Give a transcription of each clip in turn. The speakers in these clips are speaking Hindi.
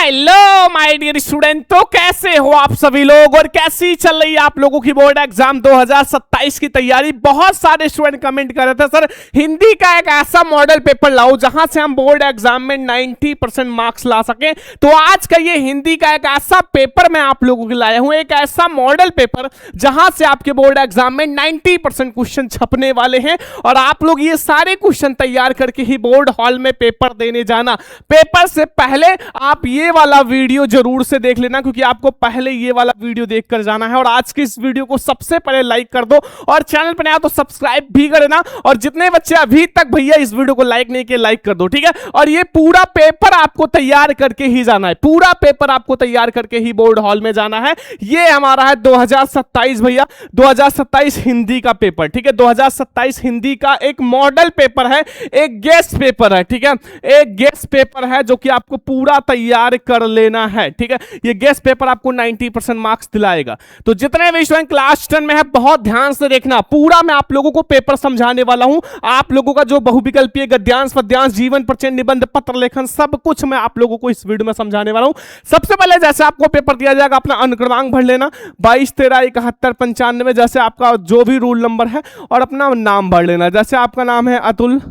हेलो माय डियर स्टूडेंट, तो कैसे हो आप सभी लोग और कैसी चल रही है आप लोगों की बोर्ड एग्जाम 2027 की तैयारी। बहुत सारे स्टूडेंट कमेंट कर रहे थे सर हिंदी का एक ऐसा मॉडल पेपर लाओ जहां से हम बोर्ड एग्जाम में 90% मार्क्स ला सकें। तो आज का ये हिंदी का एक ऐसा पेपर मैं आप लोगों के लाया हूं, एक ऐसा मॉडल पेपर जहां से आपके बोर्ड एग्जाम में 90% क्वेश्चन छपने वाले हैं और आप लोग ये सारे क्वेश्चन तैयार करके ही बोर्ड हॉल में पेपर देने जाना। पेपर से पहले आप ये वाला वीडियो जरूर से देख लेना, क्योंकि आपको पहले ये वाला वीडियो देखकर जाना है। और आज की इस वीडियो को सबसे पहले लाइक कर दो और चैनल पर नया तो सब्सक्राइब भी कर देना। और जितने बच्चे अभी तक भैया इस वीडियो को लाइक नहीं किए लाइक कर दो, ठीक है। और ये पूरा पेपर आपको तैयार करके ही जाना है, पूरा पेपर आपको तैयार करके ही बोर्ड हॉल में जाना है। ये हमारा है 2027 भैया, 2027 हिंदी का पेपर, ठीक है। 2027 हिंदी का एक मॉडल पेपर है, एक गेस्ट पेपर है, ठीक है। एक गेस्ट पेपर है जो कि आपको पूरा तैयार कर लेना है, ठीक है। ये गेस्ट पेपर आपको 90% मार्क्स दिलाएगा। तो जितने भी स्टूडेंट क्लास 10 में है बहुत ध्यान से देखना, पूरा मैं आप लोगों को पेपर समझाने वाला हूं। आप लोगों का जो बहुविकल्पीय गद्यांश पद्यांश जीवन परिचय निबंध पत्र लेखन सब कुछ मैं आप लोगों को इस वीडियो में समझाने वाला हूं। सबसे पहले जैसे आपको पेपर दिया जाएगा अपना अनुक्रमांक भर लेना 22 13 71 95, जैसे आपका जो भी रूल नंबर है, और अपना नाम भर लेना। जैसे आपका नाम है अतुल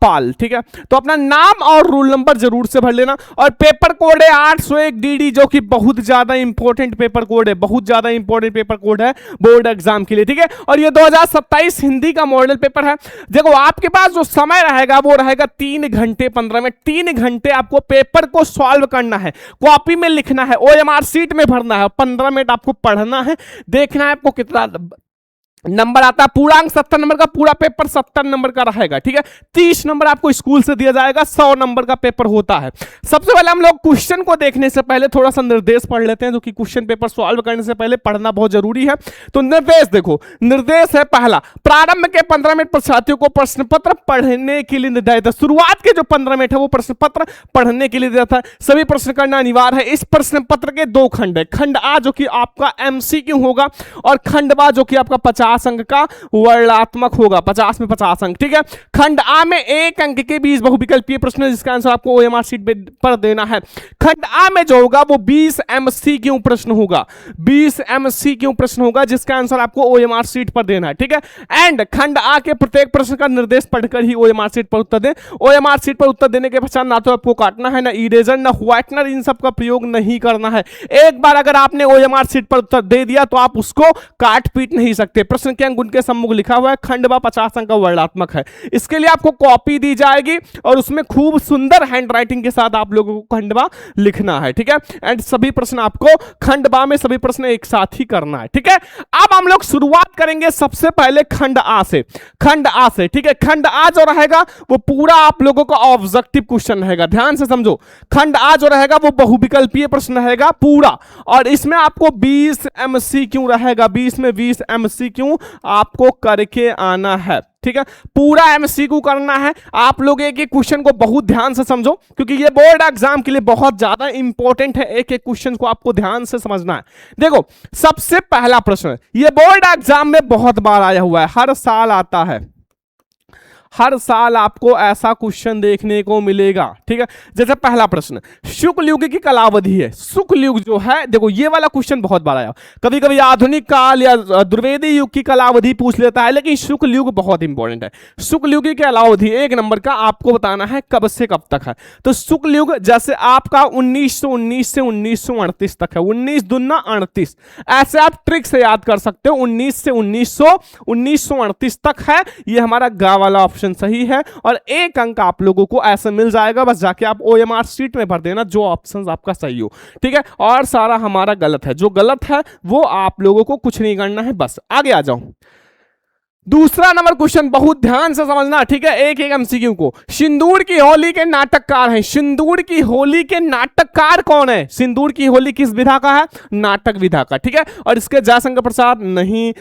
पाल, ठीक है, तो अपना नाम और रूल नंबर जरूर से भर लेना। और पेपर कोड है 801 DD, जो कि बहुत ज्यादा इंपॉर्टेंट पेपर कोड है, बहुत ज्यादा इंपॉर्टेंट पेपर कोड है बोर्ड एग्जाम के लिए, ठीक है। और ये 2027 हिंदी का मॉडल पेपर है। देखो आपके पास जो समय रहेगा वो रहेगा 3 घंटे 15 मिनट। 3 घंटे आपको पेपर को सॉल्व करना है, कॉपी में लिखना है, OMR शीट में भरना है, 15 मिनट आपको पढ़ना है, देखना है आपको कितना नंबर आता है। पूर्णांक 70 नंबर का पूरा पेपर 70 नंबर का रहेगा, ठीक है। 30 नंबर आपको स्कूल से दिया जाएगा, 100 नंबर का पेपर होता है। सबसे पहले हम लोग क्वेश्चन को देखने से पहले थोड़ा सा निर्देश पढ़ लेते हैं, जो कि क्वेश्चन पेपर सॉल्व करने से पहले पढ़ना बहुत जरूरी है। तो निर्देश देखो, निर्देश है पहला, प्रारंभ के 15 मिनट परीक्षार्थियों को प्रश्न पत्र पढ़ने के लिए निर्धारित है। शुरुआत के जो 15 मिनट है वो प्रश्न पत्र पढ़ने के लिए दिया था। सभी प्रश्न करना अनिवार्य है। इस प्रश्न पत्र के 2 खंड है, खंड आ जो कि आपका MCQ होगा और खंड बा जो कि आपका 50 अंक का वर्णात्मक होगा, 50 में 50 अंक, ठीक है। खंड आ में 1 अंक के 20 बहुविकल्पीय प्रश्न, जिसका आंसर आपको OMR शीट पर देना है। खंड आ में जो होगा वो 20 MCQ प्रश्न होगा, 20 MCQ प्रश्न होगा, जिसका आंसर आपको OMR शीट पर देना है, ठीक है। एंड खंड आ के प्रत्येक प्रश्न का निर्देश पढ़कर ही OMR शीट पर उत्तर दें। OMR शीट पर उत्तर देने के पश्चात ना तो आपको काटना है, ना इरेजर, ना व्हाइटनर, इन सब का प्रयोग नहीं करना है। एक बार अगर आपने OMR शीट पर उत्तर दे दिया तो आप उसको काट पीट नहीं सकते। प्रश्न के अंक उनके सम्मुख लिखा हुआ है, खंडवा 50 अंक का वर्णात्मक है। इसके लिए आपको कॉपी दी जाएगी और उसमें खूब सुंदर हैंड राइटिंग के साथ आप लोगों को खंडवा लिखना है, ठीक है। एंड सभी प्रश्न आपको खंडवा में सभी प्रश्न एक साथ ही करना है, ठीक है। अब हम लोग शुरुआत करेंगे सबसे पहले खंड आ से, खंड आ से, ठीक है। खंड आ जो रहेगा वो पूरा आप लोगों का ऑब्जेक्टिव क्वेश्चन रहेगा, ध्यान से समझो। खंड आ जो रहेगा वो बहुविकल्पीय प्रश्न रहेगा पूरा, और इसमें आपको 20 MCQ रहेगा, 20 में 20 MCQ आपको करके आना है, ठीक है। पूरा MCQ करना है। आप लोग एक एक क्वेश्चन को बहुत ध्यान से समझो, क्योंकि ये बोर्ड एग्जाम के लिए बहुत ज्यादा इंपॉर्टेंट है। एक एक क्वेश्चन को आपको ध्यान से समझना है। देखो सबसे पहला प्रश्न, ये बोर्ड एग्जाम में बहुत बार आया हुआ है, हर साल आता है, हर साल आपको ऐसा क्वेश्चन देखने को मिलेगा, ठीक है। जैसे पहला प्रश्न, शुक्ल युग की कालावधि है। शुक्ल युग जो है, देखो ये वाला क्वेश्चन बहुत बार आया, कभी कभी आधुनिक काल या द्विवेदी युग की कालावधि पूछ लेता है, लेकिन शुक्ल युग बहुत इंपॉर्टेंट है। शुक्ल युग की कालावधि 1 नंबर का आपको बताना है कब से कब तक है। तो शुक्ल युग जैसे आपका 1919 से 1938 तक है, 19 दूना 38, ऐसे आप ट्रिक से याद कर सकते हो। 19 से 1938 तक है, ये हमारा गा वाला ऑप्शन सही है। और 1 अंक आप लोगों को ऐसे मिल जाएगा, बस जाके आप OMR शीट में भर देना जो ऑप्शन आपका सही हो, ठीक है। और सारा हमारा गलत है, जो गलत है वो आप लोगों को कुछ नहीं करना है, बस आगे आ जाओ। दूसरा नंबर क्वेश्चन बहुत ध्यान से समझना, ठीक है। एक MCQ को, सिंदूर की होली के नाटककार हैं। सिंदूर की होली के नाटककार कौन है? सिंदूर की होली किस विधा का है? नाटक विधा का, ठीक है। और इसके जयशंकर प्रसाद नहीं,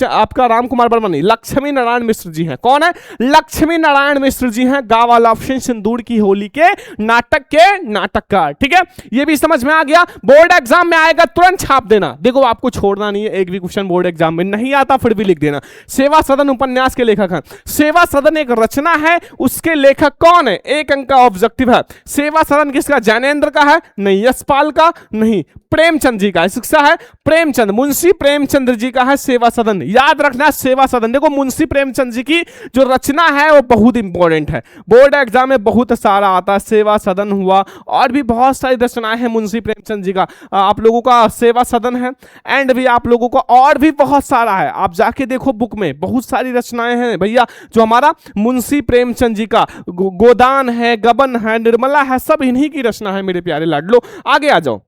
आपका राम कुमार वर्मा नहीं, लक्ष्मी नारायण मिश्र जी हैं। कौन है? लक्ष्मी नारायण मिश्र जी हैं। गा वाला ऑप्शन सिंदूर की होली के नाटककार, ठीक है। ये भी समझ में आ गया। बोर्ड एग्जाम में आएगा तुरंत छाप देना, देखो आपको छोड़ना नहीं है। एक भी क्वेश्चन बोर्ड एग्जाम में नहीं आता फिर भी लिख देना। सेवा सदन उपन्यास के लेखक हैं। सेवा सदन एक रचना है, उसके लेखक कौन है? 1 अंक का ऑब्जेक्टिव है। सेवा सदन किसका? ज्ञानेंद्र का है? नहीं। यशपाल का? नहीं। प्रेमचंद जी का है। शिक्षा है प्रेमचंद, मुंशी प्रेमचंद जी का है सेवा सदन। याद रखना सेवा सदन। देखो मुंशी प्रेमचंद जी की जो रचना है वो बहुत इंपॉर्टेंट है, बोर्ड एग्जाम में बहुत सारा आता है। सेवा सदन हुआ, और भी बहुत सारी रचनाएं हैं मुंशी प्रेमचंद जी का। आप लोगों का सेवा सदन है, एंड भी आप लोगों को और भी बहुत सारा है। आप जाके देखो बुक में बहुत सारी रचनाएं हैं भैया, जो हमारा मुंशी प्रेमचंद जी का गोदान है, गबन है, निर्मला है, सब इन्हीं की रचना है मेरे प्यारे लाडलो। आगे आ जाओ,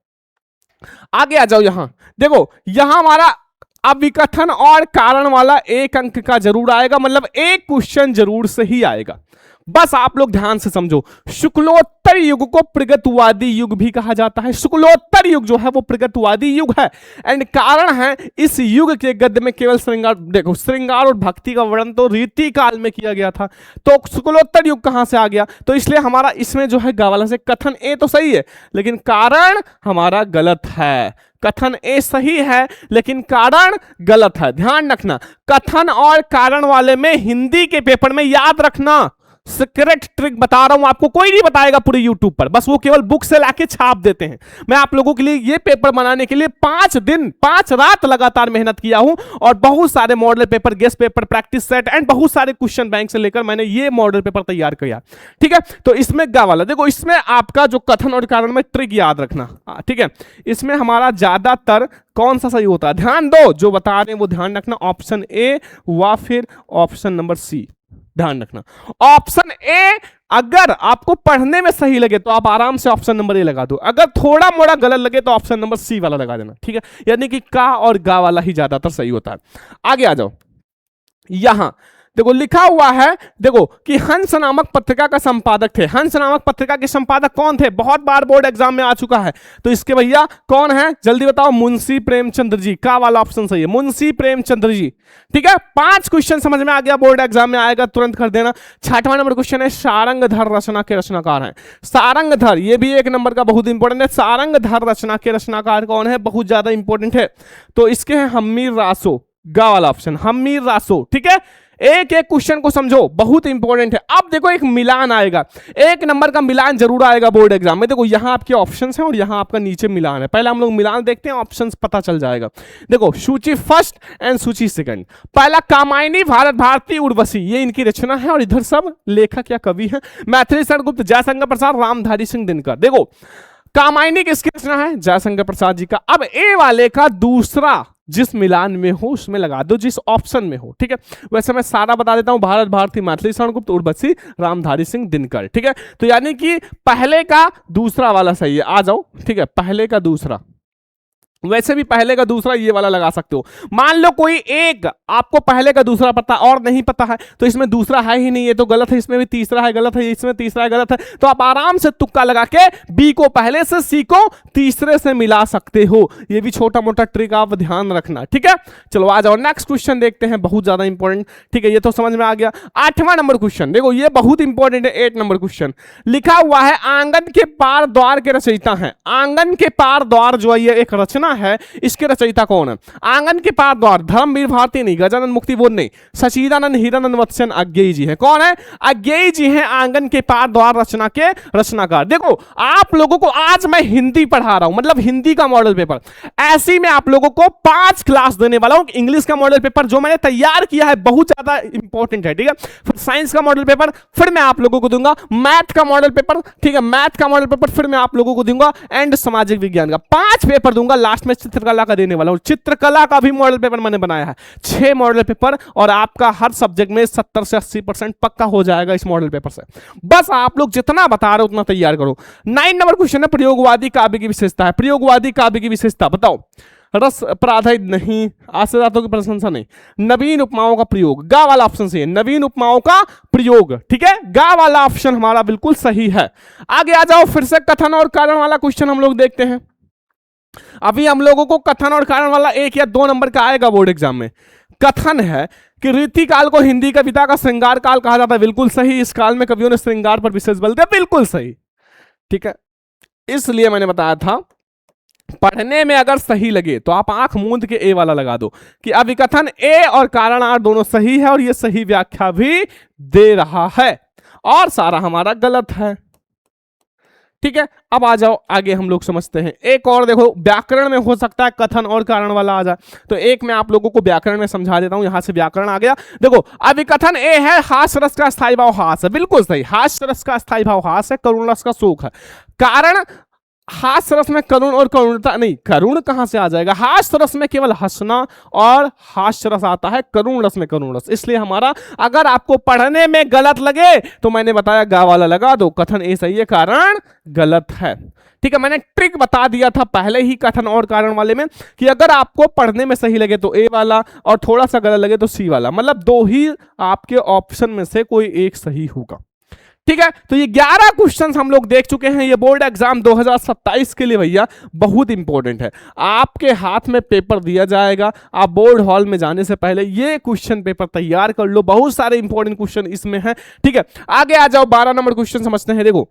आगे आ जाओ। यहां देखो, यहां हमारा अभिकथन और कारण वाला 1 अंक का जरूर आएगा, मतलब एक क्वेश्चन जरूर से ही आएगा। बस आप लोग ध्यान से समझो। शुक्लोत्तर युग को प्रगतिवादी युग भी कहा जाता है। शुक्लोत्तर युग जो है वो प्रगतिवादी युग है, एंड कारण है इस युग के गद्य में केवल श्रृंगार, देखो श्रृंगार और भक्ति का वर्णन तो रीति काल में किया गया था, तो शुक्लोत्तर युग कहां से आ गया? तो इसलिए हमारा इसमें जो है गावाला से कथन ए तो सही है, लेकिन कारण हमारा गलत है। कथन ए सही है लेकिन कारण गलत है, ध्यान रखना। कथन और कारण वाले में हिंदी के पेपर में याद रखना, सीक्रेट ट्रिक बता रहा हूं आपको, कोई नहीं बताएगा पूरे यूट्यूब पर, बस वो केवल बुक से लाके छाप देते हैं। मैं आप लोगों के लिए ये पेपर बनाने के लिए 5 दिन 5 रात लगातार मेहनत किया हूं, और बहुत सारे model paper, guest paper, practice set and बहुत सारे क्वेश्चन बैंक से लेकर मैंने ये मॉडल पेपर तैयार किया। ठीक है, तो इसमें गावाला देखो, इसमें आपका जो कथन और कारण में ट्रिक याद रखना। ठीक है, इसमें हमारा ज्यादातर कौन सा सही होता है? ध्यान दो, जो बता रहे हैं वो ध्यान रखना। ऑप्शन ए व फिर ऑप्शन नंबर सी, ध्यान रखना। ऑप्शन ए अगर आपको पढ़ने में सही लगे तो आप आराम से ऑप्शन नंबर ए लगा दो, अगर थोड़ा मोड़ा गलत लगे तो ऑप्शन नंबर सी वाला लगा देना। ठीक है, यानी कि का और गा वाला ही ज्यादातर सही होता है। आगे आ जाओ, यहां देखो लिखा हुआ है, देखो कि हंस नामक पत्रिका का संपादक थे। हंस नामक पत्रिका के संपादक कौन थे? बहुत बार बोर्ड एग्जाम में आ चुका है, तो इसके भैया कौन है जल्दी बताओ? मुंशी प्रेमचंद्र जी। का वाला ऑप्शन सही है, मुंशी प्रेमचंद्र जी। ठीक है, 5 क्वेश्चन समझ में आ गया, बोर्ड एग्जाम में आएगा, तुरंत कर देना। 6वां नंबर क्वेश्चन है, सारंगधर रचना के रचनाकार हैं। सारंगधर, ये भी 1 नंबर का बहुत इंपॉर्टेंट है। सारंगधर रचना के रचनाकार कौन है? बहुत ज्यादा इंपॉर्टेंट है, तो इसके हैं हम्मीर रासो। गा वाला ऑप्शन हम्मीर रासो। ठीक है, एक एक क्वेश्चन को समझो, बहुत इंपॉर्टेंट है। अब देखो एक मिलान आएगा, 1 नंबर का मिलान जरूर आएगा बोर्ड एग्जाम में। देखो यहां आपके ऑप्शंस हैं और यहां आपका नीचे मिलान है। पहले हम लोग मिलान देखते हैं, ऑप्शंस पता चल जाएगा। देखो सूची फर्स्ट एंड सूची सेकंड। पहला कामायनी भारत भारती उर्वशी, ये इनकी रचना है, और इधर सब लेखक या कवि हैं। मैथिली शरण गुप्त, जयशंकर प्रसाद, रामधारी सिंह दिनकर। देखो कामायनी किसकी रचना है? जयशंकर प्रसाद जी का। अब ए वाले का दूसरा जिस मिलान में हो उसमें लगा दो, जिस ऑप्शन में हो। ठीक है, वैसे मैं सारा बता देता हूं, भारत भारती, मैथिली शरण गुप्त, उर्वशी, रामधारी सिंह दिनकर। ठीक है, तो यानी कि पहले का दूसरा वाला सही है। आ जाओ, ठीक है, पहले का दूसरा, वैसे भी पहले का दूसरा ये वाला लगा सकते हो। मान लो कोई एक आपको पहले का दूसरा पता और नहीं पता है, तो इसमें दूसरा है ही नहीं, ये तो गलत है, इसमें भी तीसरा है गलत है, इसमें तीसरा है गलत है, तो आप आराम से तुक्का लगा के बी को पहले से, सी को तीसरे से मिला सकते हो। ये भी छोटा मोटा ट्रिक आप ध्यान रखना। ठीक है, चलो आ जाओ नेक्स्ट क्वेश्चन देखते हैं, बहुत ज्यादा इंपॉर्टेंट। ठीक है, ये तो समझ में आ गया। 8वां नंबर क्वेश्चन देखो, ये बहुत इंपॉर्टेंट है। 8 नंबर क्वेश्चन लिखा हुआ है, आंगन के पार द्वार के रचयिता हैं। आंगन के पार द्वार जो है ये एक रचना है, इसके रचयिता कौन है? आंगन के पार द्वार, धर्मवीर भारती नहीं, गजानन मुक्तिबोध नहीं, सचिदानंद हीरानंद वत्सन अज्ञेय जी है। कौन है? अज्ञेय जी हैं आंगन के पार द्वार रचना के रचनाकार। देखो आप लोगों को आज मैं हिंदी पढ़ा रहा हूं, मतलब हिंदी का मॉडल पेपर, ऐसी मैं आप लोगों को 5 क्लास देने वाला हूं। इंग्लिश का मॉडल पेपर जो मैंने तैयार किया है बहुत ज्यादा इंपॉर्टेंट है। ठीक है, फिर साइंस का मॉडल पेपर फिर मैं आप लोगों को दूंगा, मैथ का मॉडल पेपर, ठीक है, मैथ का मॉडल पेपर फिर मैं आप लोगों को दूंगा, एंड सामाजिक विज्ञान का 5 पेपर दूंगा। लास्ट में चित्रकला का देने वाला हूं। चित्रकला का भी मॉडल पेपर मैंने बनाया है, 6 मॉडल पेपर, और आपका हर सब्जेक्ट में 70 से 80% पक्का हो जाएगा इस मॉडल पेपर से। बस आप लोग जितना बता रहे हो उतना तैयार करो। 9 नंबर क्वेश्चन है, प्रयोगवादी काव्य की विशेषता है। प्रयोगवादी काव्य की विशेषता बताओ। रस प्राधायित नहीं, आश्चर्यार्थों की प्रशंसा नहीं, नवीन उपमाओं का प्रयोग। गा वाला ऑप्शन सही है, नवीन उपमाओं का प्रयोग। ठीक है, गा वाला ऑप्शन हमारा बिल्कुल सही है। आगे आ जाओ, फिर से कथन और कारण वाला क्वेश्चन हम लोग देखते हैं। अभी हम लोगों को कथन और कारण वाला 1 या 2 नंबर का आएगा बोर्ड एग्जाम में। कथन है कि रीति काल को हिंदी कविता का श्रृंगार काल कहा जाता है। बिल्कुल सही, इस काल में कवियों ने श्रृंगार पर विशेष बल दिया। बिल्कुल सही। ठीक है, इसलिए मैंने बताया था पढ़ने में अगर सही लगे तो आप आंख मूंद के ए वाला लगा दो कि अभिकथन ए और कारण आर दोनों सही है और ये सही व्याख्या भी दे रहा है और सारा हमारा गलत है। ठीक है, अब आ जाओ आगे हम लोग समझते हैं। एक और देखो, व्याकरण में हो सकता है कथन और कारण वाला आ जाए, तो एक मैं आप लोगों को व्याकरण में समझा देता हूं। यहां से व्याकरण आ गया। देखो, अभिकथन ए है हास्य रस का स्थायी भाव हास है, बिल्कुल सही, हास्य रस का स्थायी भाव हास है, करुण रस का शोक है। कारण हास्य रस में करुण और करुणता नहीं, करुण कहां से आ जाएगा? हास्य रस में केवल हंसना और हास्य रस आता है, करुण रस में करुण रस। इसलिए हमारा अगर आपको पढ़ने में गलत लगे तो मैंने बताया गा वाला लगा दो, कथन ए सही है, कारण गलत है। ठीक है, मैंने ट्रिक बता दिया था पहले ही कथन और कारण वाले में कि अगर आपको पढ़ने में सही लगे तो ए वाला और थोड़ा सा गलत लगे तो सी वाला, मतलब दो ही आपके ऑप्शन में से कोई एक सही होगा। ठीक है, तो ये 11 क्वेश्चंस हम लोग देख चुके हैं। ये बोर्ड एग्जाम 2027 के लिए भैया बहुत इंपॉर्टेंट है। आपके हाथ में पेपर दिया जाएगा, आप बोर्ड हॉल में जाने से पहले ये क्वेश्चन पेपर तैयार कर लो, बहुत सारे इंपॉर्टेंट क्वेश्चन इसमें हैं। ठीक है, आगे आ जाओ, 12 नंबर क्वेश्चन समझते हैं। देखो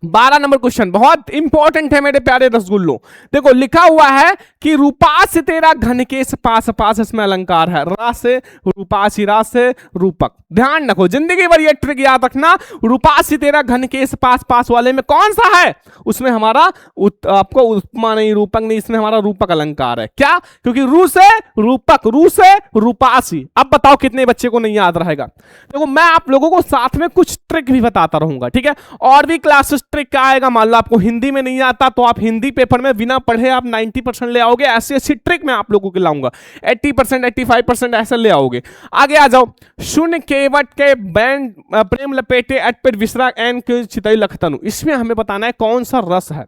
12 नंबर क्वेश्चन बहुत इंपॉर्टेंट है मेरे प्यारे रसगुल्लो। देखो लिखा हुआ है कि रूपास तेरा घनकेश पास, पास इसमें अलंकार है, रा से रूपासी, रा से रूपक। ध्यान रखो, जिंदगी भर ये ट्रिक याद रखना, रूपास तेरा घनकेश पास, पास वाले में कौन सा है? उसमें हमारा आपको उपमा नहीं, रूपक नहीं, इसमें हमारा रूपक अलंकार है। क्या? क्योंकि रू से रूपक, रू से रूपासी। अब बताओ कितने बच्चे को नहीं याद रहेगा? देखो मैं आप लोगों को साथ में कुछ ट्रिक भी बताता रहूंगा। ठीक है, और भी क्लासेस ट्रिक क्या आएगा, मान लो आपको हिंदी में नहीं आता तो आप हिंदी पेपर में बिना पढ़े आप 90% ले आओगे, ऐसी ऐसी ट्रिक मैं आप लोगों को लाऊंगा, 80% 85% ऐसे ले आओगे। आगे आ जाओ, शून्य केवट के बैंड प्रेम लपेटे अटपेट विसरा एन के चितई लखतनु, इसमें हमें बताना है कौन सा रस है।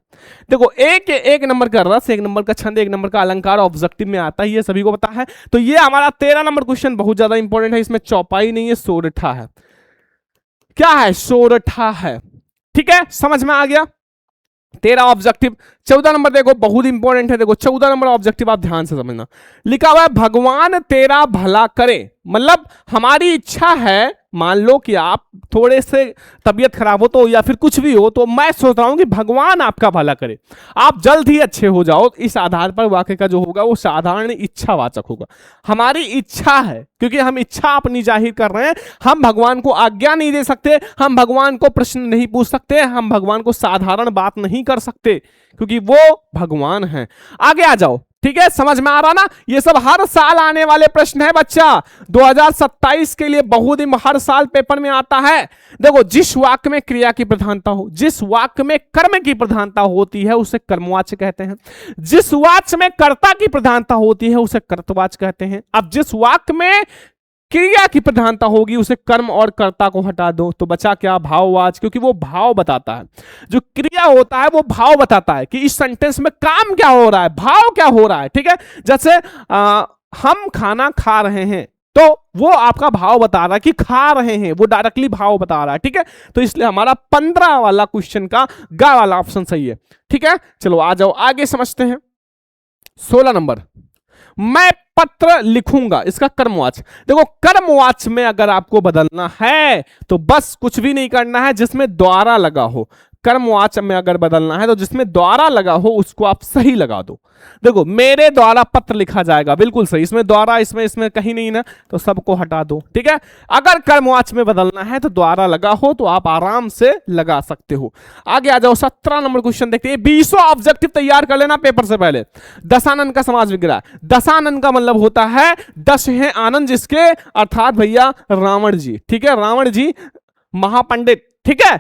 देखो एक नंबर का रस, एक नंबर का छंद, एक नंबर का अलंकार ऑब्जेक्टिव में आता है, ये सभी को पता है। तो ये हमारा 13 नंबर क्वेश्चन बहुत ज्यादा इंपॉर्टेंट है, इसमें चौपाई नहीं है, सोरठा है। क्या है? सोरठा है। ठीक है, समझ में आ गया? 13 ऑब्जेक्टिव। 14 नंबर देखो बहुत इंपॉर्टेंट है, देखो 14 नंबर ऑब्जेक्टिव आप ध्यान से समझना। लिखा हुआ है भगवान तेरा भला करे, मतलब हमारी इच्छा है, मान लो कि आप थोड़े से तबीयत खराब हो तो या फिर कुछ भी हो, तो मैं सोच रहा हूं कि भगवान आपका भला करे, आप जल्द ही अच्छे हो जाओ। इस आधार पर वाक्य का जो होगा वो साधारण इच्छावाचक होगा। हमारी इच्छा है, क्योंकि हम इच्छा अपनी जाहिर कर रहे हैं, हम भगवान को आज्ञा नहीं दे सकते, हम भगवान को प्रश्न नहीं पूछ सकते, हम भगवान को साधारण बात नहीं कर सकते, क्योंकि वो भगवान है। आगे आ जाओ। ठीक है, समझ में आ रहा ना? ये सब हर साल आने वाले प्रश्न है बच्चा, 2027 के लिए बहुत ही हर साल पेपर में आता है। देखो जिस वाक्य में क्रिया की प्रधानता हो, जिस वाक्य में कर्म की प्रधानता होती है उसे कर्मवाच्य कहते हैं, जिस वाक्य में कर्ता की प्रधानता होती है उसे कर्तवाच्य कहते हैं। अब जिस वाक्य में क्रिया की प्रधानता होगी उसे कर्म और कर्ता को हटा दो तो बचा क्या? भाववाच्य, क्योंकि वो भाव बताता है। जो क्रिया होता है वो भाव बताता है कि इस सेंटेंस में काम क्या हो रहा है, भाव क्या हो रहा है। ठीक है, जैसे हम खाना खा रहे हैं तो वो आपका भाव बता रहा है कि खा रहे हैं, वो डायरेक्टली भाव बता रहा है। ठीक है, तो इसलिए हमारा 15 वाला क्वेश्चन का गा वाला ऑप्शन सही है। ठीक है, चलो आ जाओ आगे समझते हैं। 16 नंबर, मैं पत्र लिखूंगा, इसका कर्मवाच्य। देखो कर्मवाच्य में अगर आपको बदलना है तो बस कुछ भी नहीं करना है, जिसमें द्वारा लगा हो। कर्मवाच्य में अगर बदलना है तो जिसमें द्वारा लगा हो उसको आप सही लगा दो। देखो मेरे द्वारा पत्र लिखा जाएगा, बिल्कुल सही, इसमें द्वारा इसमें कहीं नहीं ना, तो सबको हटा दो। ठीक है, अगर कर्मवाच्य में बदलना है तो द्वारा लगा हो तो आप आराम से लगा सकते हो। आगे आ जाओ, 17 नंबर क्वेश्चन देखते हैं। 20 ऑब्जेक्टिव तैयार कर लेना पेपर से पहले। दशानन का समाज विग्रह, दशानन का मतलब होता है 10 है आनंद जिसके, अर्थात भैया रावण जी। ठीक है, रावण जी महापंडित। ठीक है,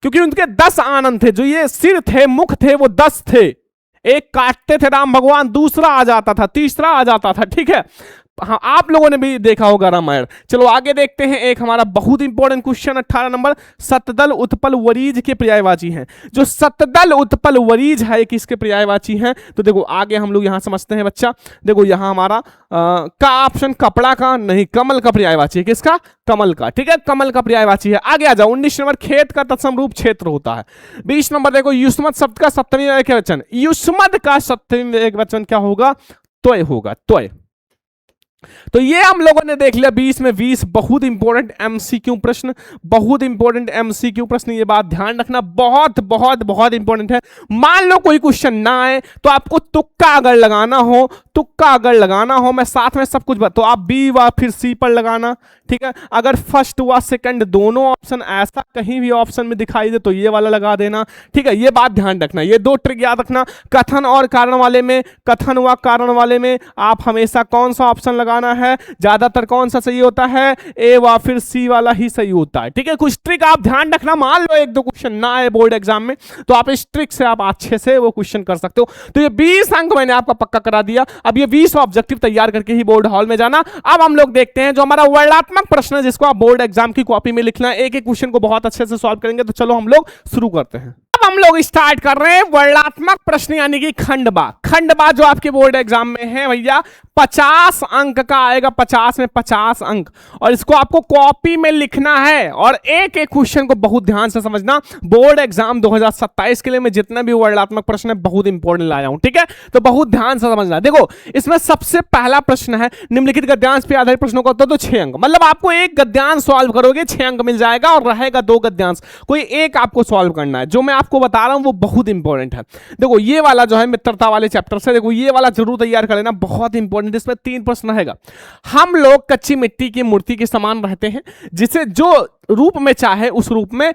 क्योंकि उनके 10 आनंद थे, जो ये सिर थे, मुख थे, वो 10 थे। एक काटते थे राम भगवान, दूसरा आ जाता था, तीसरा आ जाता था। ठीक है, हाँ आप लोगों ने भी देखा होगा रामायण। चलो आगे देखते हैं, एक हमारा बहुत इंपॉर्टेंट क्वेश्चन 18 नंबर, सतदल उत्पल वरीज के पर्यायवाची हैं। जो सतदल उत्पल वरीज है किसके पर्यायवाची हैं? तो देखो आगे हम लोग यहां समझते हैं बच्चा। देखो यहां हमारा का ऑप्शन कपड़ा का नहीं, कमल का पर्यायवाची है। किसका? कमल का। ठीक है, कमल का पर्यायवाची है। आगे आ जाओ, 19 नंबर, खेत का तत्सम रूप क्षेत्र होता है। 20 नंबर देखो, युष्मत शब्द का सप्तमी एकवचन, युष्मत का सप्तमी एकवचन क्या होगा? त्वय होगा, त्वय। तो ये हम लोगों ने देख लिया 20 में 20 बहुत इंपॉर्टेंट एमसीक्यू प्रश्न, बहुत इंपॉर्टेंट एमसीक्यू प्रश्न, ये बात ध्यान रखना, बहुत बहुत बहुत इंपॉर्टेंट है। मान लो कोई क्वेश्चन ना आए तो आपको तुक्का अगर लगाना हो, तुक्का अगर लगाना हो, मैं साथ में सब कुछ तो आप बी व फिर सी पर लगाना, ठीक है। अगर फर्स्ट व सेकंड दोनों ऑप्शन ऐसा कहीं भी ऑप्शन में दिखाई दे तो ये वाला लगा देना, ठीक है। ये बात ध्यान रखना, ये दो ट्रिक याद रखना। कथन और कारण वाले में, कथन व कारण वाले में आप हमेशा कौन सा ऑप्शन लगाना है, ज्यादातर कौन सा सही होता है, ए व फिर सी वाला ही सही होता है, ठीक है। कुछ ट्रिक आप ध्यान रखना, मान लो एक दो क्वेश्चन ना आए बोर्ड एग्जाम में तो आप इस ट्रिक से आप अच्छे से वो क्वेश्चन कर सकते हो। तो ये 20 अंक मैंने आपका पक्का करा दिया। अब ये 20 ऑब्जेक्टिव तैयार करके ही बोर्ड हॉल में जाना। अब हम लोग देखते हैं जो हमारा वर्णात्मक प्रश्न है जिसको आप बोर्ड एग्जाम की कॉपी में लिखना है, एक एक क्वेश्चन को बहुत अच्छे से सॉल्व करेंगे। तो चलो हम लोग शुरू करते हैं। अब हम लोग स्टार्ट कर रहे हैं वर्णात्मक प्रश्न यानी कि खंडबा। खंडबा जो आपके बोर्ड एग्जाम में है भैया 50 अंक का आएगा, 50 में 50 अंक, और इसको आपको कॉपी में लिखना है। और एक एक क्वेश्चन को बहुत ध्यान से समझना, बोर्ड एग्जाम 2027 के लिए मैं जितना भी वर्णात्मक प्रश्न है बहुत इंपॉर्टेंट लाया हूं, ठीक है। तो बहुत ध्यान से समझना। देखो इसमें सबसे पहला प्रश्न है निम्नलिखित गद्यांश पे आधारित प्रश्नों का उत्तर तो 6 अंक, मतलब आपको एक गद्यांश सॉल्व करोगे 6 अंक मिल जाएगा और रहेगा 2 गद्यांश, कोई एक आपको सॉल्व करना है। जो मैं आपको बता रहा हूं वो बहुत इंपॉर्टेंट है। देखो ये वाला जो है मित्रता वाले चैप्टर से, देखो ये वाला जरूर तैयार कर लेना, बहुत इंपॉर्टेंट। इसमें 3 प्रश्न रहेगा। हम लोग कच्ची मिट्टी की मूर्ति के समान रहते हैं, जिसे जो रूप में चाहे उस रूप में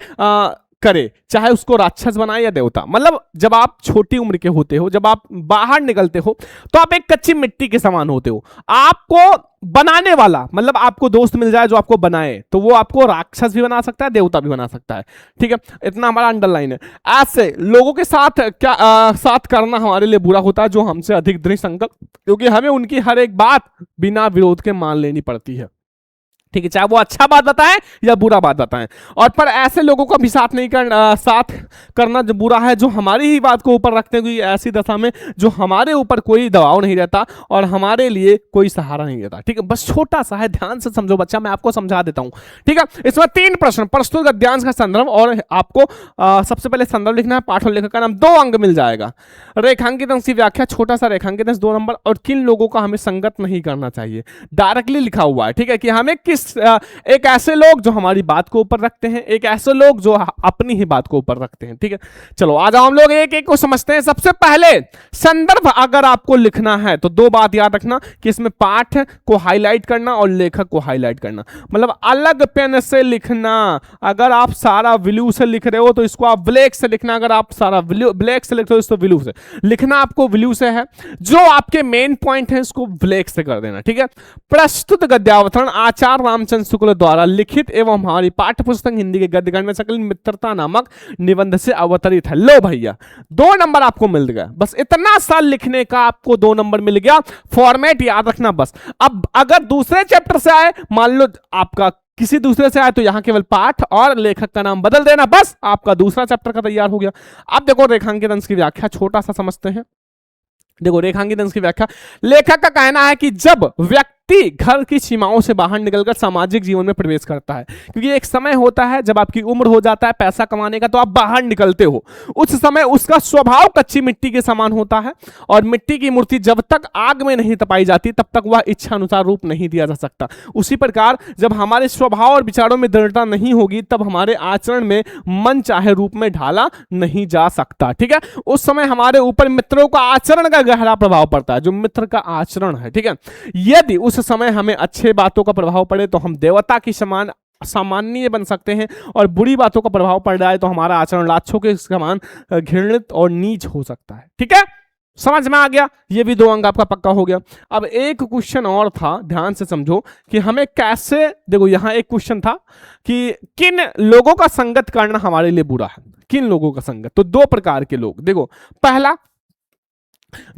करे, चाहे उसको राक्षस बनाए या देवता। मतलब जब आप छोटी उम्र के होते हो, जब आप बाहर निकलते हो तो आप एक कच्ची मिट्टी के समान होते हो। आपको बनाने वाला, मतलब आपको दोस्त मिल जाए जो आपको बनाए, तो वो आपको राक्षस भी बना सकता है, देवता भी बना सकता है, ठीक है। इतना हमारा अंडरलाइन है। ऐसे लोगों के साथ साथ करना हमारे लिए बुरा होता है जो हमसे अधिक दृढ़ संकल्प, क्योंकि हमें उनकी हर एक बात बिना विरोध के मान लेनी पड़ती है, ठीक है, चाहे वो अच्छा बात बताएं या बुरा बात बताएं। और पर ऐसे लोगों का भी साथ नहीं साथ करना जो बुरा है, जो हमारी ही बात को ऊपर रखते हैं, क्योंकि ऐसी दशा में जो हमारे ऊपर कोई दबाव नहीं रहता और हमारे लिए कोई सहारा नहीं रहता, ठीक है। बस छोटा सा है, ध्यान से समझो बच्चा, मैं आपको समझा देता हूं, ठीक है। इसमें 3 प्रश्न, प्रस्तुत गद्यांश का संदर्भ, और आपको सबसे पहले संदर्भ लिखना है, पाठ और लेखक का नाम, 2 अंक मिल जाएगा। रेखांकित अंश की व्याख्या, छोटा सा रेखांकित अंश 2 नंबर, और किन लोगों का हमें संगत नहीं करना चाहिए, डायरेक्टली लिखा हुआ है, ठीक है, कि हमें किस एक ऐसे लोग जो हमारी बात को ऊपर रखते हैं, एक ऐसे लोग जो अपनी ही बात को ऊपर रखते हैं, ठीक है। चलो आ जाओ हम लोग एक एक को समझते हैं। सबसे पहले संदर्भ अगर आपको लिखना है तो 2 बात याद रखना कि इसमें पाठ को हाईलाइट करना और लेखक को हाईलाइट करना, मतलब अलग पेन से लिखना। अगर आप सारा ब्लू से लिख रहे हो तो इसको आप ब्लैक से लिखना, अगर आप सारा ब्लैक से लिख रहे हो इसको ब्लू से लिखना, आपको ब्लू से है। जो आपके मेन पॉइंट है इसको ब्लैक से कर देना, ठीक है। प्रस्तुत गद्यावतरण आचार्य रामचंद्र शुक्ल द्वारा लिखित एवं हमारी पाठ्य पुस्तक हिंदी के गद्य गण में सकल मित्रता नामक निबंध से अवतरित है। लो भैया 2 नंबर आपको मिल गया, बस इतना सा लिखने का आपको 2 नंबर मिल गया। फॉर्मेट याद रखना बस। अब अगर दूसरे चैप्टर से आए, मान लो आपका किसी दूसरे से आए, तो यहां केवल पाठ और लेखक का नाम बदल देना, बस आपका दूसरा चैप्टर का तैयार हो गया। अब देखो रेखांकित अंश की व्याख्या छोटा सा समझते हैं। देखो रेखांकित अंश की व्याख्या, लेखक का कहना है कि जब व्यक्ति घर की सीमाओं से बाहर निकलकर सामाजिक जीवन में प्रवेश करता है, क्योंकि एक समय होता है जब आपकी उम्र हो जाता है पैसा कमाने का, तो आप बाहर निकलते हो, उस समय उसका स्वभाव कच्ची मिट्टी के समान होता है, और मिट्टी की मूर्ति जब तक आग में नहीं तपाई जाती तब तक वह इच्छा अनुसार रूप नहीं दिया जा सकता। उसी प्रकार जब हमारे स्वभाव और विचारों में दृढ़ता नहीं होगी तब हमारे आचरण में मन चाहे रूप में ढाला नहीं जा सकता, ठीक है। उस समय हमारे ऊपर मित्रों का आचरण का गहरा प्रभाव पड़ता है, जो मित्र का आचरण है, ठीक है। यदि उस समय हमें अच्छे बातों का प्रभाव पड़े तो हम देवता की समान सामान्य बन सकते हैं, और बुरी बातों का प्रभाव पड़ रहा है तो हमारा आचरण लाच्छों के समान घृणित और नीच हो सकता है, ठीक है। समझ में आ गया, ये भी 2 अंक आपका पक्का हो गया। अब एक क्वेश्चन और था, ध्यान से समझो कि हमें कैसे, देखो यहां एक क्वेश्चन था कि किन लोगों का संगत करना हमारे लिए बुरा है, किन लोगों का संगत। तो 2 प्रकार के लोग, देखो पहला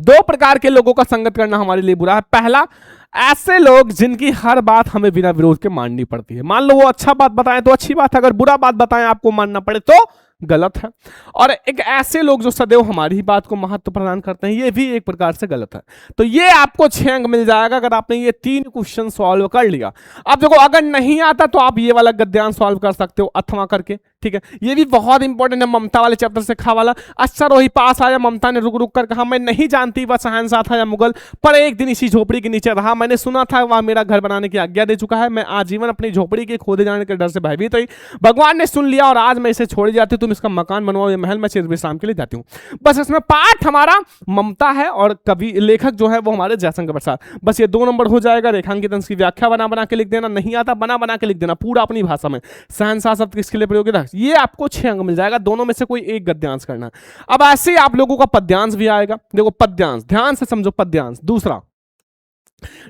2 प्रकार के लोगों का संगत करना हमारे लिए बुरा है। पहला, ऐसे लोग जिनकी हर बात हमें बिना विरोध के माननी पड़ती है। मान लो वो अच्छा बात बताएं तो अच्छी बात है, अगर बुरा बात बताएं आपको मानना पड़े तो गलत है। और एक ऐसे लोग जो सदैव हमारी ही बात को महत्व प्रदान करते हैं, ये भी एक प्रकार से गलत है। तो ये आपको 6 अंक मिल जाएगा अगर आपने ये 3 क्वेश्चन सॉल्व कर लिया। अब देखो अगर नहीं आता तो आप ये वाला गद्यांश सॉल्व कर सकते हो अथवा करके, ठीक है, ये भी बहुत इंपॉर्टेंट है ममता वाले चैप्टर से। खा वाला अच्छा रोही पास आया, ममता ने रुक रुक कर कहा मैं नहीं जानती वह शहंशाह था या मुगल, पर एक दिन इसी झोपड़ी के नीचे रहा, मैंने सुना था वह मेरा घर बनाने की आज्ञा दे चुका है, मैं आजीवन अपनी झोपड़ी के खोदे जाने के डर से भयभीत रही, भगवान ने सुन लिया और आज मैं इसे छोड़ जाती हूँ, तुम इसका मकान बनवाओ, ये महल मैं चिर विश्राम के लिए जाती हूँ। बस इसमें पाठ हमारा ममता है और कवि लेखक जो है वो हमारे जयशंकर प्रसाद। बस ये 2 नंबर हो जाएगा। रेखांकित अंश की व्याख्या बना बना के लिख देना, नहीं आता बना बना के लिख देना पूरा अपनी भाषा में। शहंशाह शब्द किसके लिए प्रयोग था, ये आपको 6 अंक मिल जाएगा, दोनों में से कोई एक गद्यांश करना। अब ऐसे ही आप लोगों का पद्यांश भी आएगा। देखो पद्यांश ध्यान से समझो, पद्यांश दूसरा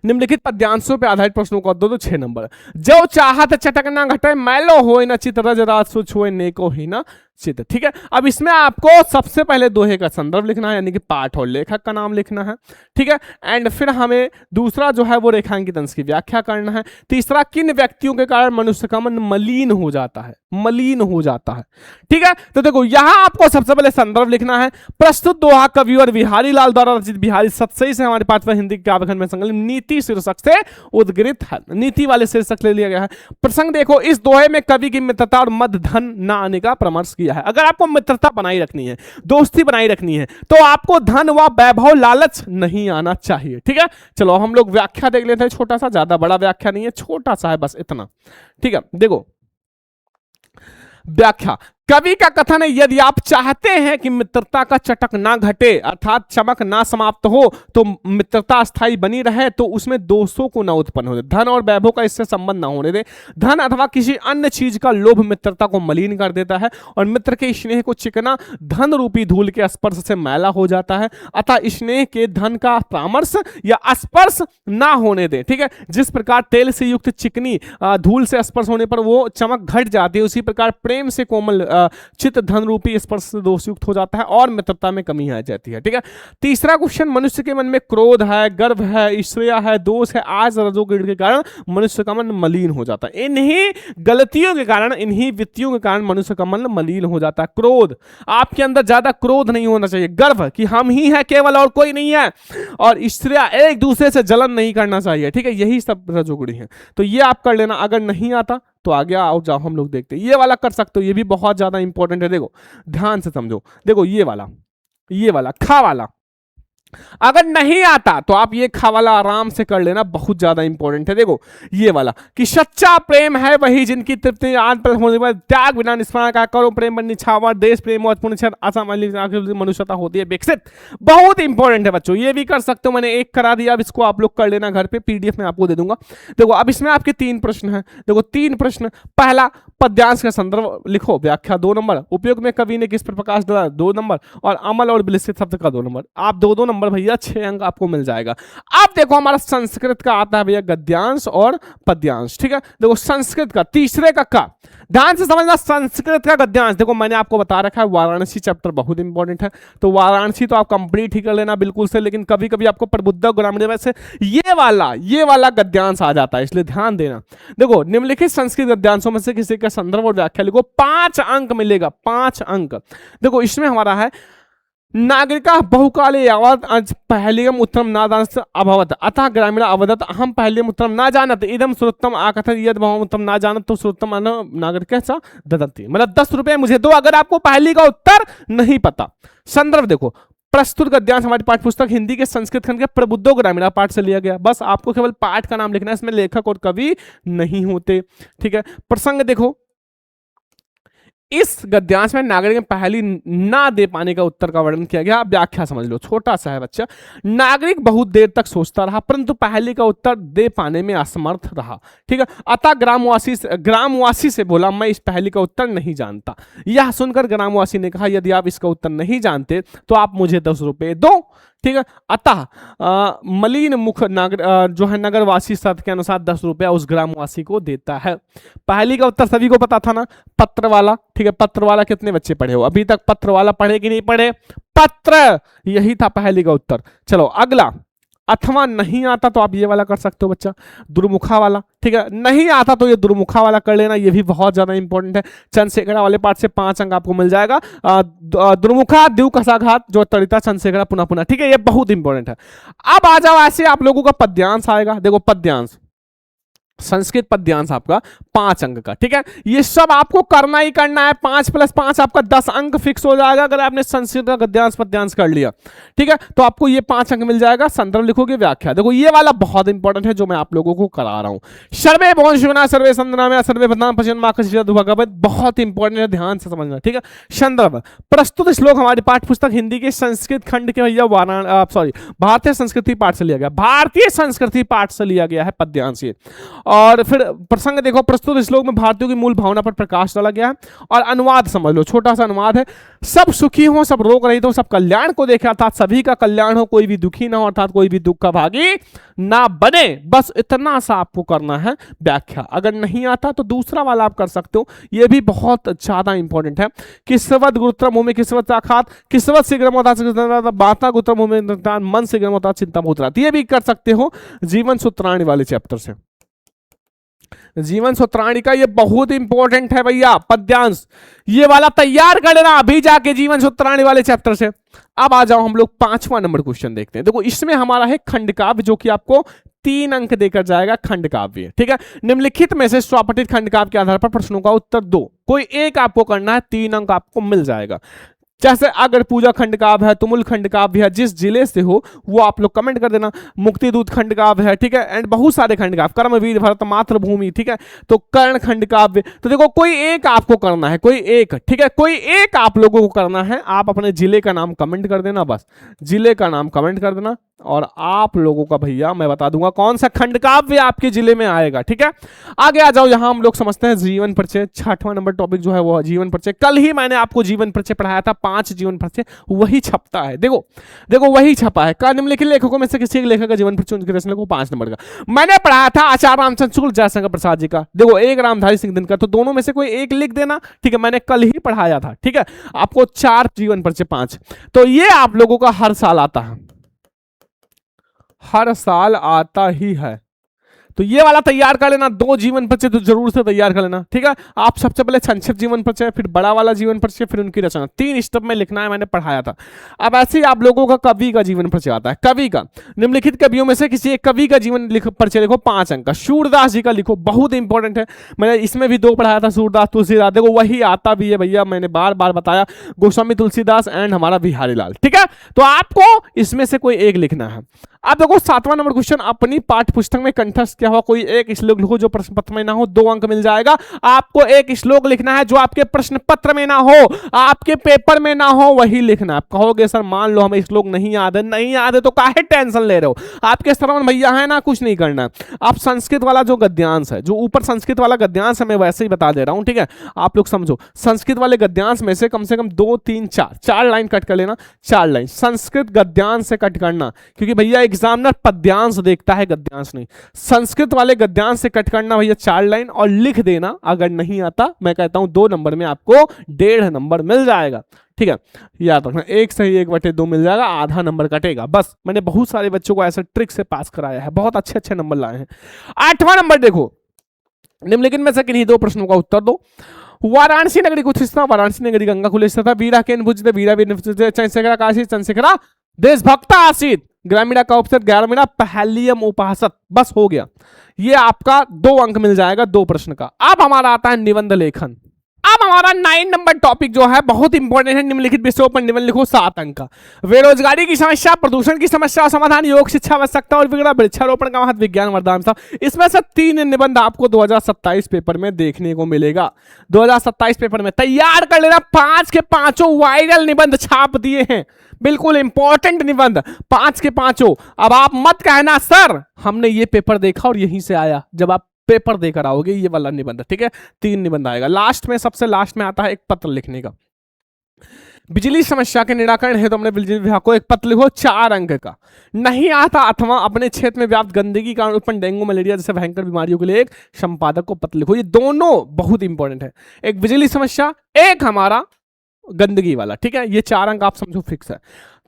निम्नलिखित पद्यांशों पर आधारित प्रश्नों का उत्तर दो 6 नंबर। जो चाहत चटक ना घटे, मैलो होए न चित, रज रात सुछ होए नेको ही न चित। ठीक है, अब इसमें आपको सबसे पहले दोहे का संदर्भ लिखना है, यानी कि पाठ और लेखक का नाम लिखना है। ठीक है, एंड फिर हमें दूसरा जो है वो रेखांकित अंश की व्याख्या करना है। तीसरा, किन व्यक्तियों के कारण मनुष्य का मन मलिन हो जाता है, मलिन हो जाता है। ठीक है, तो देखो यहां आपको सबसे पहले संदर्भ लिखना है। प्रस्तुत दोहा कवि और बिहारी लाल द्वारा रचित बिहारी सतसई से हमारे पास हिंदी के काव्यखंड में संकलित नीति शीर्षक से उद्गृत है। नीति वाले शीर्षक ले लिया गया है। प्रसंग देखो, इस दोहे में कवि की मित्रता और मद धन न आने का परामर्श किया है। अगर आपको मित्रता बनाई रखनी है, दोस्ती बनाई रखनी है, तो आपको धन व वैभव लालच नहीं आना चाहिए। ठीक है, चलो हम लोग व्याख्या देख लेते हैं, छोटा सा, ज्यादा बड़ा व्याख्या नहीं है, छोटा सा है बस इतना। ठीक है, देखो व्याख्या। कवि का कथन है, यदि आप चाहते हैं कि मित्रता का चटक ना घटे अर्थात चमक ना समाप्त हो, तो मित्रता स्थायी बनी रहे, तो उसमें दोषों को ना उत्पन्न हो दे, धन और वैभव का इससे संबंध ना होने दे। धन अथवा किसी अन्य चीज का लोभ मित्रता को मलिन कर देता है और मित्र के स्नेह को चिकना धन रूपी धूल के स्पर्श से मैला हो जाता है। अतः स्नेह के धन का परामर्श या स्पर्श ना होने दे। ठीक है, जिस प्रकार तेल से युक्त चिकनी धूल से स्पर्श होने पर वो चमक घट जाती है, उसी प्रकार प्रेम से कोमल चित्त धन रूपी स्पर्श से दोषयुक्त हो जाता है और मित्रता में कमी आ जाती है। ठीक है, तीसरा क्वेश्चन, मनुष्य के मन में क्रोध है, गर्व है, ईर्ष्या है, दोष है, आज रजोगुण के कारण मनुष्य का मन मलिन हो जाता है। इन्हीं गलतियों के कारण, इन्हीं वित्तियों के कारण मनुष्य का मन मलिन हो जाता है। क्रोध, आपके अंदर ज्यादा क्रोध नहीं होना चाहिए। गर्व कि हम ही हैं केवल और कोई नहीं है, और ईर्ष्या एक दूसरे से जलन नहीं करना चाहिए। ठीक है, यही सब रजोगुणी है, तो ये आप कर लेना। अगर नहीं आता तो आगे आओ जाओ हम लोग देखते हैं। ये वाला कर सकते हो, ये भी बहुत ज्यादा इंपॉर्टेंट है। देखो ध्यान से समझो, देखो ये वाला खा वाला अगर नहीं आता तो आप ये खा वाला आराम से कर लेना, बहुत ज्यादा इंपॉर्टेंट है। देखो ये वाला कि सच्चा प्रेम है वही जिनकी तृप्ति आन पर होने पर त्याग बिना निष्फल का करो प्रेम पर निछावर देश प्रेम और पुण्य मनुष्यता होती है विकसित। बहुत इंपॉर्टेंट है बच्चों, ये भी कर सकते हो। मैंने एक करा दिया, अब इसको आप लोग कर लेना घर पे, पीडीएफ में आपको दे दूंगा। देखो अब इसमें आपके 3 प्रश्न हैं। देखो 3 प्रश्न, पहला पद्यांश का संदर्भ लिखो, व्याख्या 2 नंबर, उपयोग में कवि ने किस पर प्रकाश डाला 2 नंबर, और अमल और विलसित शब्द का 2 नंबर। आप 2-2 नंबर भैया, 6 अंक आपको मिल जाएगा। अब देखो हमारा संस्कृत का आता है भैया गद्यांश और पद्यांश। ठीक है, देखो संस्कृत का तीसरे का ध्यान से समझना, संस्कृत का गद्यांश। देखो मैंने आपको बता रखा है वाराणसी चैप्टर बहुत इंपॉर्टेंट है, तो वाराणसी तो आप कंप्लीट ही कर लेना बिल्कुल से, लेकिन कभी कभी आपको प्रबुद्ध ग्रामीण में से ये वाला गद्यांश आ जाता है, इसलिए ध्यान देना। देखो निम्नलिखित संस्कृत गद्यांशों में से किसी का संदर्भ और व्याख्या लिखो, 5 अंक मिलेगा, 5 अंक। देखो इसमें हमारा है, नागरिका बहुकाले यावत् पहलियम उत्तरम नादान अभवत अतः ग्रामीण अवदत अहम पहलियम उत्तरम ना जानत इदम श्रोत्तम आकथत यद भवम उत्तम ना जानत तो श्रोत्तम नागरिक ददंती, मतलब 10 रुपए मुझे दो अगर आपको पहली का उत्तर नहीं पता। संदर्भ देखो, प्रस्तुत गद्यांश हमारी पाठ्यपुस्तक हिंदी के संस्कृत खंड के प्रबुद्धो ग्रामीण पाठ से लिया गया। बस आपको केवल पाठ का नाम लिखना है, इसमें लेखक और कवि नहीं होते। ठीक है, प्रसंग देखो, इस गद्यांश में नागरिक में पहली ना दे पाने का उत्तर का वर्णन किया गया। व्याख्या समझ लो, छोटा सा है बच्चा। नागरिक बहुत देर तक सोचता रहा परंतु पहली का उत्तर दे पाने में असमर्थ रहा। ठीक है, अतः ग्रामवासी से बोला मैं इस पहली का उत्तर नहीं जानता। यह सुनकर ग्रामवासी ने कहा यदि आप इसका उत्तर नहीं जानते तो आप मुझे 10 रुपए दो। ठीक है, अतः मलिन मुख जो है नगरवासी शर्त के अनुसार 10 रुपया उस ग्रामवासी को देता है। पहली का उत्तर सभी को पता था ना, पत्र वाला। ठीक है, पत्र वाला कितने बच्चे पढ़े हो अभी तक? पत्र वाला पढ़े कि नहीं पढ़े? पत्र, यही था पहली का उत्तर। चलो अगला, अथवा नहीं आता तो आप ये वाला कर सकते हो बच्चा, दुर्मुखा वाला। ठीक है, नहीं आता तो ये दुर्मुखा वाला कर लेना, ये भी बहुत ज्यादा इंपॉर्टेंट है। चंद्रशेखरा वाले पाठ से 5 अंक आपको मिल जाएगा। दुर्मुखा द्यू कसाघात जो तड़िता चंद्रशेखरा पुनः पुनः। ठीक है, ये बहुत इंपॉर्टेंट है। अब आ जाओ ऐसे आप लोगों का पद्यांश आएगा। देखो पद्यांश संस्कृत पद्यांश आपका 5 अंक का, ठीक है। ये सब आपको करना ही करना है, 5 + 5 आपका 10 अंक फिक्स हो जाएगा अगर आपने संस्कृत का गद्यांश पद्यांश कर लिया, ठीक है। तो आपको ये 5 अंक मिल जाएगा। संदर्भ लिखोगे, व्याख्या। देखो ये वाला बहुत इंपॉर्टेंट है जो मैं आप लोगों को करा रहा हूं। सर्वे भुवनशुना सर्वे संदनाम सर्वे प्रधान पश्चिम, बहुत इंपॉर्टेंट है, ध्यान से समझना, ठीक है। संदर्भ प्रस्तुत श्लोक हमारी पाठ्य पुस्तक हिंदी के संस्कृत खंड के भैया भारतीय संस्कृति पाठ से लिया गया, भारतीय संस्कृति पाठ से लिया गया है पद्यांश ये। और फिर प्रसंग देखो, प्रस्तुत श्लोक में भारतीयों की मूल भावना पर प्रकाश डाला गया है। और अनुवाद समझ लो, छोटा सा अनुवाद है। सब सुखी हो, सब रोग रहित हो, सब कल्याण को देखे, अर्थात सभी का कल्याण हो, कोई भी दुखी ना हो, अर्थात कोई भी दुख का भागी ना बने। बस इतना सा आपको करना है व्याख्या। अगर नहीं आता तो दूसरा वाला आप कर सकते हो, यह भी बहुत ज्यादा इंपॉर्टेंट है। किस्वत गुरुत्र भूमि किस्वत आखात, किस्वत शीघ्रम होता बाता गुरुत्र भूमि मन शीघ्रम होता चिंता भूत, ये भी कर सकते हो जीवन सूत्राणी वाले चैप्टर से। जीवन सूत्राणी का ये बहुत इंपॉर्टेंट है भैया पद्यांश, ये वाला तैयार कर लेना अभी जाके जीवन सूत्राणी वाले चैप्टर से। अब आ जाओ हम लोग 5वां नंबर क्वेश्चन देखते हैं। देखो इसमें हमारा है खंड काव्य, जो कि आपको 3 अंक देकर जाएगा। खंड काव्य, ठीक है। निम्नलिखित में से स्वापठित खंड काव्य के आधार पर प्रश्नों का उत्तर दो, कोई एक आपको करना है, 3 अंक आपको मिल जाएगा। जैसे अगर पूजा खंड काव्य है, तुमुल खंड काव्य है, जिस जिले से हो वो आप लोग कमेंट कर देना। मुक्ति दूत खंड काव्य है, ठीक है। एंड बहुत सारे खंड काव्य, कर्मवीर भरत मातृभूमि, ठीक है। तो कर्ण खंड काव्य, तो देखो कोई एक आपको करना है, कोई एक, ठीक है। कोई एक आप लोगों को करना है। आप अपने जिले का नाम कमेंट कर देना, बस जिले का नाम कमेंट कर देना और आप लोगों का भैया मैं बता दूंगा कौन सा खंड काव्य आपके जिले में आएगा, ठीक है। आगे आ जाओ, यहां हम लोग समझते हैं जीवन परिचय। 6वां नंबर टॉपिक जो है वो जीवन परिचय। कल ही मैंने आपको जीवन परिचय पढ़ाया था, 5 जीवन परिचय वही छपता है। देखो वही छपा है। निम्नलिखित लेखकों में से किसी एक लेखक का जीवन परिचय उनके रचना को 5 नंबर का मैंने पढ़ाया था आचार्य रामचंद्र शुक्ल जयशंकर प्रसाद जी का। देखो एक रामधारी सिंह दिनकर, तो दोनों में से कोई एक लिख देना, ठीक है। मैंने कल ही पढ़ाया था, ठीक है। आपको 4 जीवन परिचय 5, तो ये आप लोगों का हर साल आता है, हर साल आता ही है। तो ये वाला तैयार कर लेना, 2 जीवन परिचय तो जरूर से तैयार कर लेना, ठीक है। आप सबसे पहले संक्षिप्त जीवन परिचय, फिर बड़ा वाला जीवन परिचय, फिर उनकी रचना, 3 स्टेप में लिखना है, मैंने पढ़ाया था। अब ऐसे ही आप लोगों का कवि का जीवन परिचय आता है। कवि का निम्नलिखित कवियों में से किसी एक कवि का जीवन परिचय लिखो, 5 अंक का। सूरदास जी का लिखो, बहुत इंपॉर्टेंट है। मैंने इसमें भी 2 पढ़ाया था, सूरदास तुलसीदास। देखो वही आता भी है भैया, मैंने बार बार बताया, गोस्वामी तुलसीदास एंड हमारा बिहारी लाल, ठीक है। तो आपको इसमें से कोई एक लिखना है। अब देखो 7वां नंबर क्वेश्चन, अपनी पाठ्य पुस्तक में कंठस्थ किया हुआ कोई एक श्लोक लिखो जो प्रश्न पत्र में ना हो, 2 अंक मिल जाएगा। आपको एक श्लोक लिखना है जो आपके प्रश्न पत्र में ना हो, आपके पेपर में ना हो, वही लिखना है। आप कहोगे सर मान लो हमें श्लोक नहीं याद है, नहीं याद है तो काहे टेंशन ले रहे हो, आपके श्रवण भैया है ना, कुछ नहीं करना। आप संस्कृत वाला जो गद्यांश है, जो ऊपर संस्कृत वाला गद्यांश है, मैं वैसे ही बता दे रहा हूं, ठीक है। आप लोग समझो, संस्कृत वाले गद्यांश में से कम 2 3 4 लाइन कट कर लेना, 4 लाइन संस्कृत गद्यांश से कट करना, क्योंकि भैया एग्जामिनर पद्यांश देखता है, गद्यांश नहीं। संस्कृत वाले गद्यांश से कट करना भैया 4 लाइन और लिख देना। अगर नहीं आता मैं कहता हूं 2 नंबर में आपको 1.5 नंबर मिल जाएगा, ठीक है। याद रखना, 1 सही 1/2 मिल जाएगा, आधा नंबर कटेगा। बस मैंने बहुत सारे बच्चों को ऐसा ट्रिक से पास कराया है, बहुत अच्छे अच्छे नंबर लाए हैं। 8वां नंबर देखो, निम्नलिखित में से किन्हीं 2 प्रश्नों का उत्तर दो। वाराणसी नगरी कुछ हिस्सा, वाराणसी नगरी गंगा कुलेश था, वीरा केन भुज वीरा वीर चंद्रशेखरा काशी चंद्रशेखरा देशभक्ता आसित, ग्रामीणा का उपसर्ग ग्रामीणा पहलियम उपासक। बस हो गया, ये आपका 2 अंक मिल जाएगा 2 प्रश्न का। अब हमारा आता है निबंध लेखन। अब हमारा 9 नंबर टॉपिक जो है बहुत इंपॉर्टेंट है। निम्नलिखित विषयों पर निबंध लिखो, 7 अंक का। बेरोजगारी की समस्या, प्रदूषण की समस्या समाधान, योग शिक्षा आवश्यकता और विग्रह, वृक्षारोपण का महत्व, विज्ञान वरदान। इसमें से 3 निबंध आपको 2027 पेपर में देखने को मिलेगा। 2027 पेपर में तैयार कर लेना, 5 के 5 वायरल निबंध छाप दिए हैं, बिल्कुल इंपॉर्टेंट निबंध, 5 के 5। अब आप मत कहना सर हमने ये पेपर देखा और यहीं से आया, जब आप पेपर देकर आओगे ये वाला निबंध, ठीक है। 3 निबंध आएगा। लास्ट में, सबसे लास्ट में आता है एक पत्र लिखने का। बिजली समस्या के निराकरण है तो हमने बिजली विभाग को एक पत्र लिखो, 4 अंक का। नहीं आता अथवा अपने क्षेत्र में व्याप्त गंदगी कारण उत्पन्न डेंगू मलेरिया जैसे भयंकर बीमारियों के लिए एक संपादक को पत्र लिखो। ये दोनों बहुत इंपॉर्टेंट है, एक बिजली समस्या, एक हमारा गंदगी वाला, ठीक है। ये 4 अंक आप समझो फिक्स है।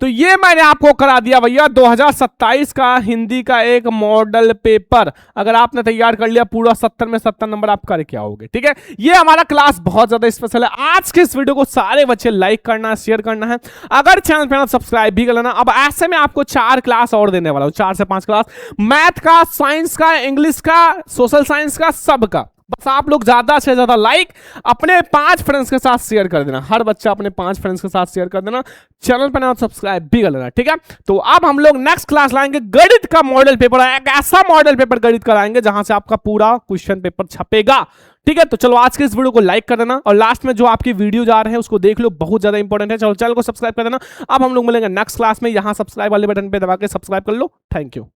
तो ये मैंने आपको करा दिया भैया 2027 का हिंदी का एक मॉडल पेपर। अगर आपने तैयार कर लिया पूरा 70 में 70 नंबर आप करके आओगे, ठीक है। ये हमारा क्लास बहुत ज्यादा स्पेशल है। आज के इस वीडियो को सारे बच्चे लाइक करना है, शेयर करना है, अगर चैनल पे सब्सक्राइब भी कर लेना। अब ऐसे में आपको 4 क्लास और देने वाला हूं, 4 से 5 क्लास, मैथ का, साइंस का, इंग्लिश का, सोशल साइंस का, सबका। बस आप लोग ज्यादा से ज्यादा लाइक अपने 5 फ्रेंड्स के साथ शेयर कर देना। हर बच्चा अपने 5 फ्रेंड्स के साथ शेयर कर देना। चैनल पर ना सब्सक्राइब भी कर लेना, ठीक है। तो अब हम लोग नेक्स्ट क्लास लाएंगे गणित का मॉडल पेपर। एक ऐसा मॉडल पेपर गणित कराएंगे जहां से आपका पूरा क्वेश्चन पेपर छपेगा, ठीक है। तो चलो आज के इस वीडियो को लाइक कर देना और लास्ट में जो आपकी वीडियो जा रहे हैं उसको देख लो, बहुत ज्यादा इंपॉर्टेंट है। चलो चैनल को सब्सक्राइब कर देना। अब हम लोग मिलेंगे नेक्स्ट क्लास में। यहां सब्सक्राइब वाले बटन पे दबा के सब्सक्राइब कर लो। Thank you.